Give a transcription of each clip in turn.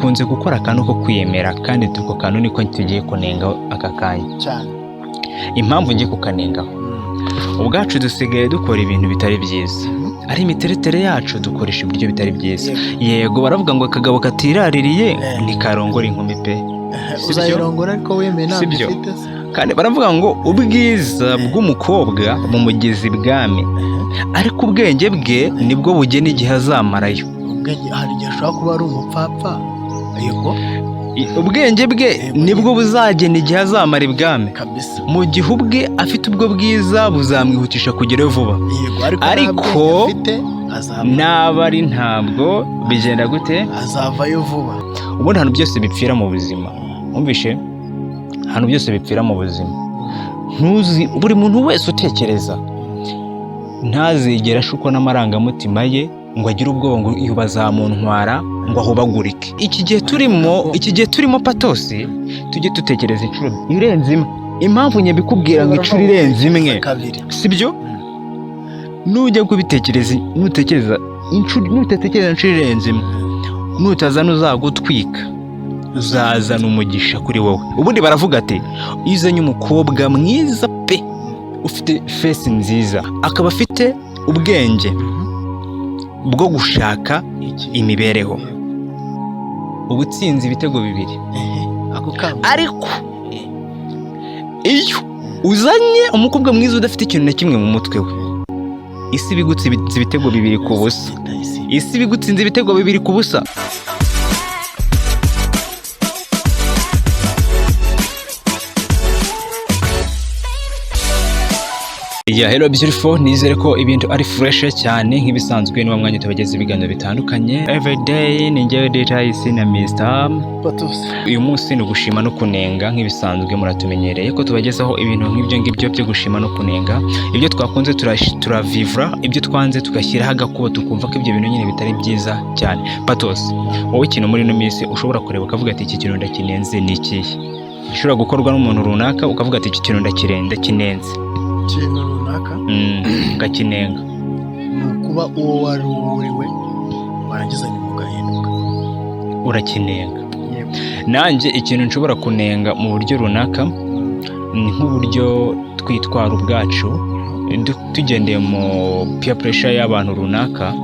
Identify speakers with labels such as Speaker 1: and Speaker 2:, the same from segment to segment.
Speaker 1: dukunze gukora akantu ko kwiyemera kandi tuko kantu niko tugiye kunenga aka kanya
Speaker 2: cyane.
Speaker 1: impamvu ngiye kukanengaho ubwacu dusigaye dukora ibintu bitari byiza ari imiteretere yacu dukoresha ibiryo bitari byiza yego baravuga ngo akagabo katiraririye ntikarongora inkumi pe
Speaker 2: uzayirongora ariko wemeye ntabwo ufite se.
Speaker 1: kandi baravuga ngo ubwiza bw'umukobwa mu mugezi bwami ariko ubwenge bwe nibwo bugena igihe azamarayo.
Speaker 2: Ubwenge hari igihe ashobora kuba ari umupfapfa yego
Speaker 1: ubwenge bwe nibwo buzagena igihe azamara ibwami
Speaker 2: kabisa.
Speaker 1: mu gihe ubwe afite ubwo bwiza buzamwihutisha kugerayo vuba ariko naba ari ntabwo bigenda gute
Speaker 2: azavayo vuba.
Speaker 1: ubundi ahantu byose bipfira mu buzima wumvishe ahantu byose bipfira mu buzima ntuzi buri muntu wese utekereza ntazigera ashukwa n'amarangamutima ye ngo agire ubwoba ngo iyo bazamuntwara ngo ahubagurike. iki gihe turimo patosi tujye dutekereza inshuro irenze imwe. impamvu nyabikubwira ngo inshuro irenze imwe sibyo nujya kubitekereza nutekereza inshuro irenze imwe nutazana uzagutwika uzazana umugisha kuri wowe. ubundi baravuga ati iyo uzanye umukobwa mwiza pe ufite face nziza akaba afite ubwenge bwo gushaka imibereho uba utsinze ibitego bibiri. ariko iyo uzanye umukobwa mwiza udafite ikintu na kimwe mu mutwe we isi bigutsinze ibitego bibiri ku busa. isi bigutsinze ibitego bibiri ku busa. hello beautiful, nizere ko ibintu ari fresh cyane nk'ibisanzwe niba mwanya tubageze ibiganiro bitandukanye everyday. ni njyewe data isi na Mr.
Speaker 2: Patos.
Speaker 1: uyu munsi ni ugushima no kunenga nk'ibisanzwe muratumenyereye ko tubagezaho ibintu nk'ibyo ngibyo byo gushima no kunenga. ibyo twakunze turavivra, ibyo twanze tugashyiraho agakubo tukumva ko ibyo bintu nyine bitari byiza cyane. Patos, wowe ikintu muri ino minsi ushobora kureba ukavuga ati iki kintu ndakinenze ni ikihe? gishobora gukorwa n'umuntu runaka ukavuga ati iki kintu ndakinenze
Speaker 2: ikintu runaka
Speaker 1: ukakinenga
Speaker 2: ni ukuba uwo wari uriwe warangiza nyuma ugahinduka
Speaker 1: urakinenga. nanjye ikintu nshobora kunenga mu buryo runaka ni nk'uburyo twitwara ubwacu tugendeye mu peer pressure y'abantu runaka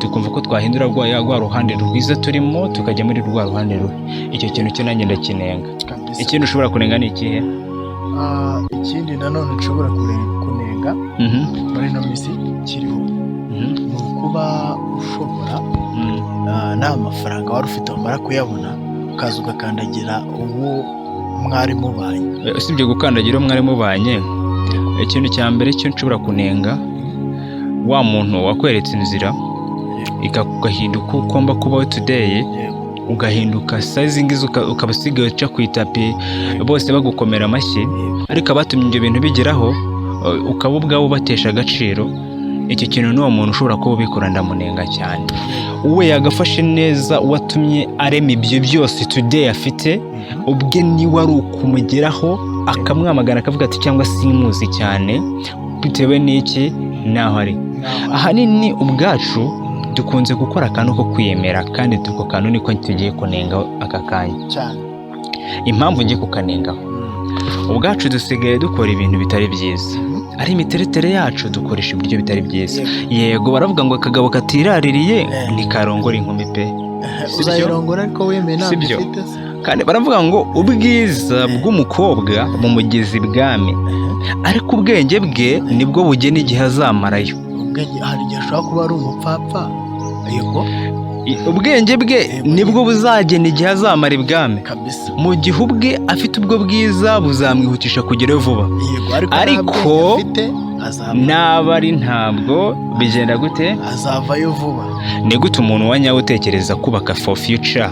Speaker 1: tukumva ko twahindura rwa ruhande rwiza turimo tukajya muri rwa ruhande rubi. icyo kintu cyo nanjye ndakinenga. ikintu ushobora kunenga ni ikihe?
Speaker 2: ikindi nanone nshobora kunenga muri ino minsi kiriho ni ukuba ushobora nta mafaranga wari ufite wamara kuyabona ukaza ugakandagira uwo mwari mubanye.
Speaker 1: usibye gukandagira uwo mwari mubanye, ikintu cya mbere cyo nshobora kunenga wa muntu wakweretse inzira ikaguhinduka uko ugomba kubaho today, ugahinduka sizing ukaba usigaye uca ku itapi bose bagukomera amashyi, ariko abatumye ibyo bintu bigeraho ukaba ubwawe ubatesha agaciro. icyo kintu n'uwo muntu ushobora kuba ubikora ndamunenga cyane. uwe yagafashe neza uwatumye arema ibyo byose today afite, ubwe niwe ari ukumugeraho akamwamagana akavuga ati cyangwa simuzi cyane bitewe n'iki naho ari. ahanini ubwacu dukunze gukora akantu ko kwiyemera kandi tuko kantu niko tugiye kunenga aka kanya
Speaker 2: cyane.
Speaker 1: impamvu ngiye kukanengaho ubwacu dusigaye dukora ibintu bitari byiza ari imiteretere yacu dukoresha ibiryo bitari byiza yego baravuga ngo akagabo katiraririye ntikarongora inkumi pe
Speaker 2: uzayirongora ariko wemeye ntabwo ufite se.
Speaker 1: kandi baravuga ngo ubwiza bw'umukobwa mu mugezi bwami ariko ubwenge bwe nibwo bugena igihe azamarayo.
Speaker 2: ubwenge hari igihe ashobora kuba ari umupfapfa yego
Speaker 1: ubwenge bwe nibwo buzagena igihe azamara ibwami
Speaker 2: kabisa.
Speaker 1: mu gihe ubwe afite ubwo bwiza buzamwihutisha kugerayo vuba ariko naba ari ntabwo bigenda gute
Speaker 2: azavayo vuba.
Speaker 1: ni gute umuntu wa nyawe utekereza kubaka for future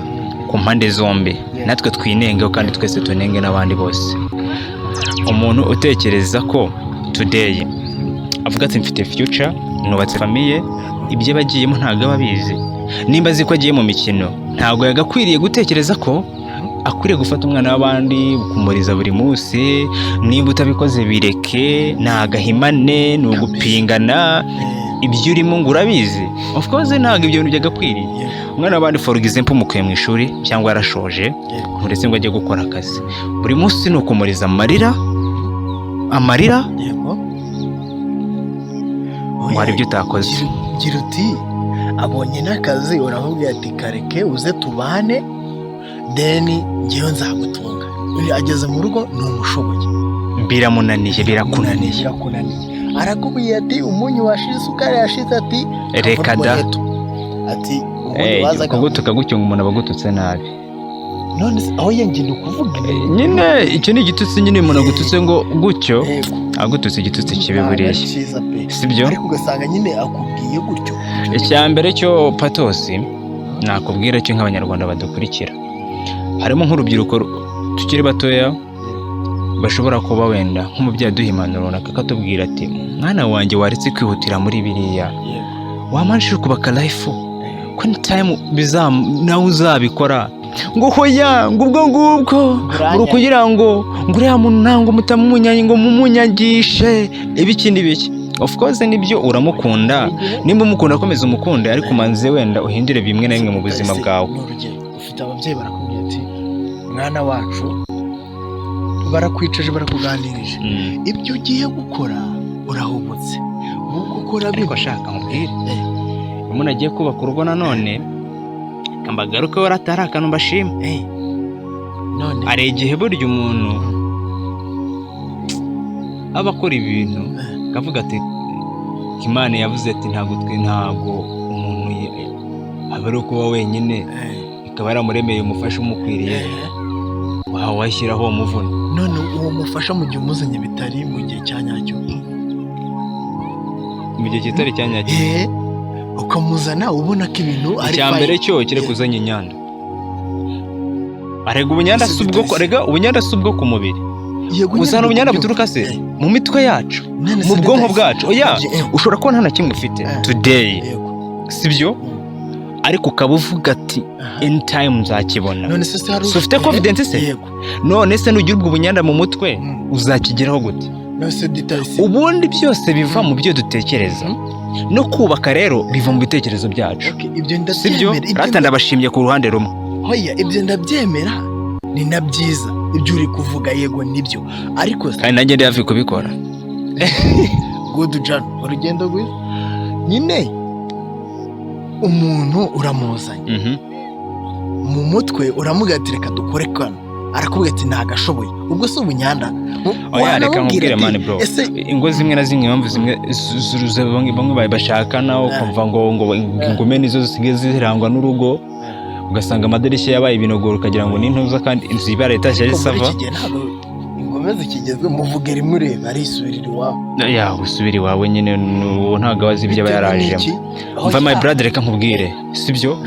Speaker 1: ku mpande zombi natwe twinengeho kandi twese tunenge n'abandi bose. umuntu utekereza ko today avuga ati mfite future nubatse famiye, ibyo bagiyemo ntabwo aba abizi. nimba azi ko agiye mu mikino ntabwo yagakwiriye gutekereza ko akwiriye gufata umwana w'abandi kumuriza buri munsi. niba utabikoze bireke, ni agahimane, ni ugupingana. ibyo urimo ngo urabizi, of course ntabwo ibyo bintu byagakwiriye. Umwana w'abandi for example mukuye mu ishuri cyangwa yarashoje ndetse ngo ajye gukora akazi, buri munsi ni ukumuriza amarira
Speaker 2: yego
Speaker 1: ngo hari ibyo utakoze.
Speaker 2: gira uti abonye n'akazi uravuga ati kareke uze tubane deni ngewe nzagutunga. Ageze mu rugo ni umushoboye,
Speaker 1: biramunaniye birakunaniye,
Speaker 2: arakubwiye ati umunyu washize, isukari yashize, ati
Speaker 1: reka da
Speaker 2: ati
Speaker 1: kugutuka gutyo ngo umuntu abagututse nabi.
Speaker 2: none aho yengenda ukuvuga
Speaker 1: nyine icyo ni igitutsi, nyine umuntu agututse ngo gutyo agututse igitutsi kibe buriya, sibyo?
Speaker 2: ariko ugasanga nyine akubwiye gutyo.
Speaker 1: Icya mbere cyo Patosi nakubwira cyo nk'abanyarwanda badukurikira, harimo nk'urubyiruko tukiri batoya bashobora kuba wenda nk'umubyeyi aduha impanuro runaka akatubwira ati mwana wanjye waretse kwihutira muri biriya, wamanjije kubaka life ko ni time nawe uzabikora, ngo hoya ngo ubwo ngubwo uri kugira ngo uriya muntu ntango mutamumunyanyi ngo mumunyagishe ibiki n'ibiki. Of course nibyo uramukunda, nimba umukunda akomeza umukunde, ariko umanze wenda uhindure bimwe na bimwe mu buzima bwawe.
Speaker 2: Ufite ababyeyi barakubwira ati mwana wacu, barakwicaje barakuganirije, ibyo ugiye gukora urahubutse, ubwo ukora
Speaker 1: ariko ashaka nkubwire umuntu agiye kubaka urugo nanone kambagaruke waratari akantu mbashima.
Speaker 2: none
Speaker 1: hari igihe burya umuntu aba akora ibintu akavuga ati Imana yavuze ati ntabwo umuntu aba ari kuba wenyine, ikaba yaramuremeye umufasha umukwiriye, washyiraho umuvuna.
Speaker 2: none uwo mufasha mu gihe umuzanye bitari mu gihe cya nyacyo,
Speaker 1: mu gihe kitari cya nyacyo
Speaker 2: ukamuzana ubona ko ibintu ari
Speaker 1: icya mbere cyo kire kuzanya inyanda. Arega ubunyanda si ubwo ku mubiri, uzana ubunyanda buturuka se mu mitwe yacu, mu bwonko bwacu. Oya, ushobora kubona nta na kimwe ufite today, sibyo? ariko ukaba uvuga ati in time nzakibona.
Speaker 2: none se hari
Speaker 1: ufite confidence se? none se nugira ubwo bunyanda mu mutwe uzakigeraho gute? Ubundi byose biva mu byo dutekereza, no kubaka rero biva mu bitekerezo byacu, sibyo? Rata ndabashimye ku ruhande rumwe.
Speaker 2: Hoya, ibyo ndabyemera, ni na byiza ibyo uri kuvuga, yego nibyo, ariko
Speaker 1: kandi nanjye ndi hafi kubikora.
Speaker 2: good John, urugendo rwiza. nyine umuntu uramuzanye mu mutwe uramugatira reka dukore kano, arakubwira ati ntagashoboye, ubwo si ubunyanda.
Speaker 1: Oya, reka nkubwire mani bro, ingo zimwe na zimwe impamvu zimwe bamwe bashakana ukumva ngo ingume nizo zisigaye zirangwa n'urugo, ugasanga amadirishya yabaye ibinogoro ukagira ngo n'intuza, kandi inzu ibara itashye ari sava.
Speaker 2: Ingome zikigezwe muvuge rimwe ureba arisubirira iwawe.
Speaker 1: Ya usubira iwawe nyine, ntabwo abazi ibyo aba yarajemo. Umva my brother, reka nkubwire, sibyo?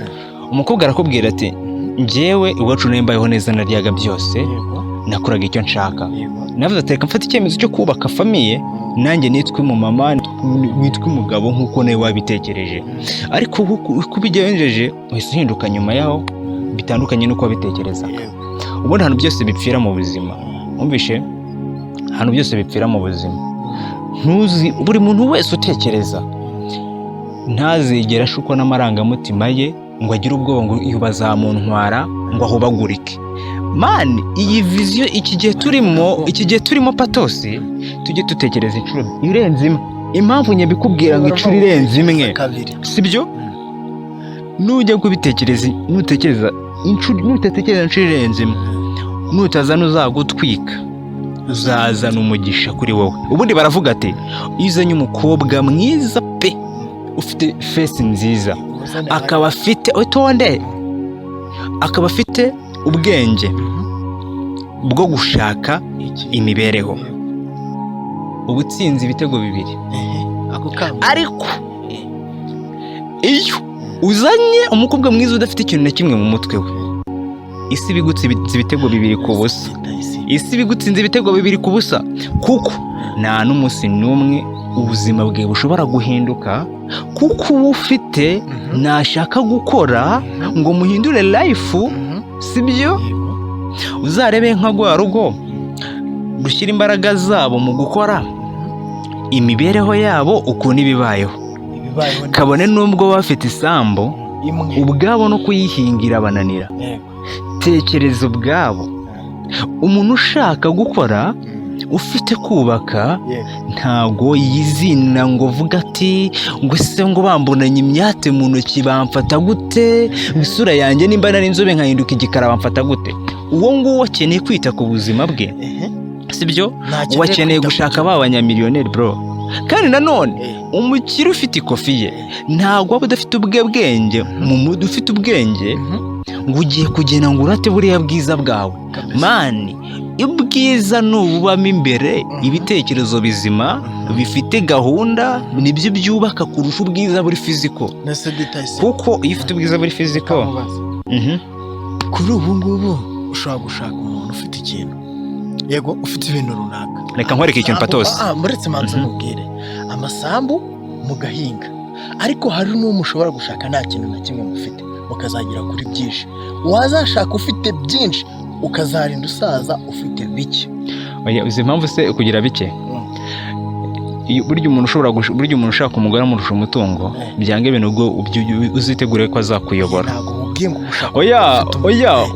Speaker 1: Umukobwa arakubwira ati njyewe iwacu nembayeho neza, naryaga byose, nakoraga icyo nshaka. Navuze ati reka mfate icyemezo cyo kubaka famiye, nanjye nitwe mu mama, nitwe umugabo nk'uko nawe wabitekereje. Ariko uko ubigenjeje uhise uhinduka nyuma yaho, bitandukanye n'uko wabitekereza. Ubundi ahantu byose bipfira mu buzima, umvishe, ahantu byose bipfira mu buzima, buri muntu wese utekereza ntazigera ashukwa n'amarangamutima ye ngo agire ubwoba ngo bazamuntwara ngo ahubagurike. Man, iyi viziyo iki gihe turimo Patosi, tujye dutekereza inshuro irenze imwe. Impamvu nyabikubwira ngo inshuro irenze imwe, sibyo? Nujya kubitekereza, nutekereza inshuro irenze imwe, nutazana uzagutwika, uzazana umugisha kuri wowe. Ubundi baravuga ati iyo uzanye umukobwa mwiza pe, ufite face nziza, akaba afite ubwenge bwo gushaka imibereho, ubutsinzi ibitego 2. Ariko iyo uzanye umukobwa mwiza udafite ikintu na kimwe mu mutwe we, isi bigutsinze ibitego 2 ku busa. Isi bigutsinze ibitego 2 ku busa, kuko nta n'umunsi n'umwe ubuzima bwe bushobora guhinduka, kuko uba ufite nashaka gukora ngo muhindure life, sibyo? Uzarebe nka rwa rugo rushyira imbaraga zabo mu gukora imibereho yabo ukuntu ibibayeho, kabone n'ubwo bafite isambu
Speaker 2: imwe
Speaker 1: ubwabo no kuyihingira bananira. Tekereza ubwabo umuntu ushaka gukora ufite kubaka ntago yizina ngo vuga ati ngo se ngo bambonanye imyate mu ntoki bamfata gute, isura yanjye nimba nari inzobe nkahinduka igikara bamfata gute. Uwo nguwo akeneye kwita ku buzima bwe, sibyo? Wakeneye gushaka ba banyamiliyoneri bro. Kandi nanone umukire ufite ikofi ye ntago waba udafite ubwenge mu mudu ufite ubwenge ngo ugiye kugenda ngo urate buriya bwiza bwawe. Mani, ubwiza nububamo imbere ibitekerezo bizima bifite gahunda nibyo byubaka kurusha ubwiza buri fiziko. Kuko iyo ufite ubwiza buri fiziko
Speaker 2: kuri ubu ngubu ushobora gushaka umuntu ufite ikintu, yego ufite ibintu runaka.
Speaker 1: Reka nkwereke ikintu patose.
Speaker 2: Muretse manza mubwire amasambu mugahinga, ariko hari n'uwo mushobora gushaka nta kintu na kimwe mufite mukazagira kuri byinshi. Wazashaka ufite byinshi ukazarinda usaza ufite bike.
Speaker 1: Uzi impamvu se kugira bike? Burya umuntu ushaka umugore amurusha umutungo byanga ibintu ubwo uzitegure ko azakuyobora.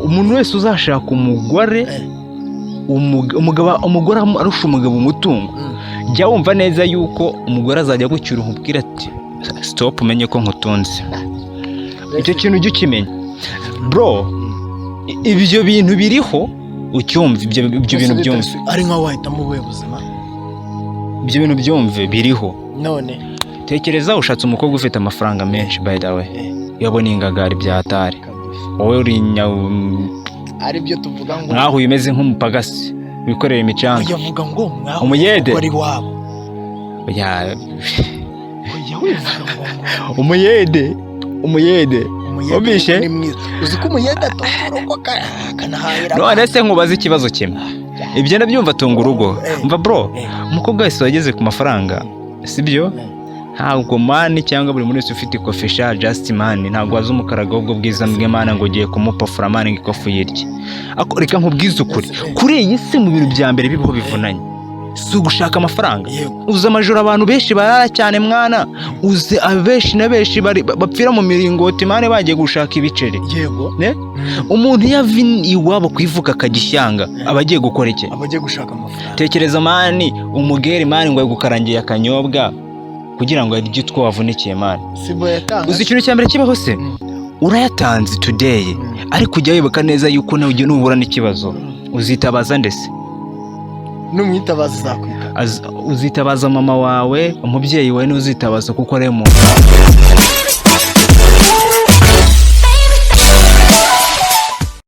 Speaker 1: Umuntu wese uzashaka umugore umugore arusha umugabo umutungo, jya wumva neza yuko umugore azajya gucyura umubwira ati stop umenye ko nkutunze. Icyo kintu ujye ukimenya bro. Ibyo bintu biriho ucyumva, ibyo bintu byumve
Speaker 2: ari nka wahitamo ubuhe buzima.
Speaker 1: Ibyo bintu byumve biriho.
Speaker 2: None
Speaker 1: tekereza ushatse umukobwa ufite amafaranga menshi, by the way yabona ingagari byatari, wowe uri
Speaker 2: ari byo tuvuga ngo
Speaker 1: nkaho umeze nk'umupagasi wikorera imicanga.
Speaker 2: Uyavuga ngo mwaho
Speaker 1: umuyede
Speaker 2: ari wabo.
Speaker 1: Umuyede ubishe
Speaker 2: uzi ko umuyede atunga akanahahira.
Speaker 1: None se nkubaza ikibazo kimwe, ibyo nabyumva atunga urugo. Mva bro, umukobwa wese wageze ku mafaranga, sibyo? Ntabwo mani cyangwa buri muntu wese ufite ikofi sha just mani ntabwo waza umukaraga ubwo bwiza bw'Imana ngo ugiye kumupafura mani ngo ikofi yirye. Reka nkubwize ukuri, kuri iyi si mu bintu bya mbere bibaho bivunanye si ugushaka amafaranga. Uzi amajoro abantu benshi barara cyane mwana, uzi abenshi na benshi bapfira mu miringoti mani bagiye gushaka ibiceri.
Speaker 2: Yego
Speaker 1: umuntu yava iwabo kwivuka akagishyanga abagiye gukora iki?
Speaker 2: Abagiye gushaka amafaranga.
Speaker 1: Tekereza mani umugeri mani ngo gukarangiye akanyobwa kugira ngo arye utwo wavunikiye mani. Uzi ikintu cya mbere kibaho se, urayatanze today ariko ujya wibuka neza yuko nawe ugiye nuhura n'ikibazo uzitabaza ndetse
Speaker 2: numwitabaza zakwita
Speaker 1: uzitabaza mama wawe, umubyeyi wawe n'uzitabaza kuko ari mu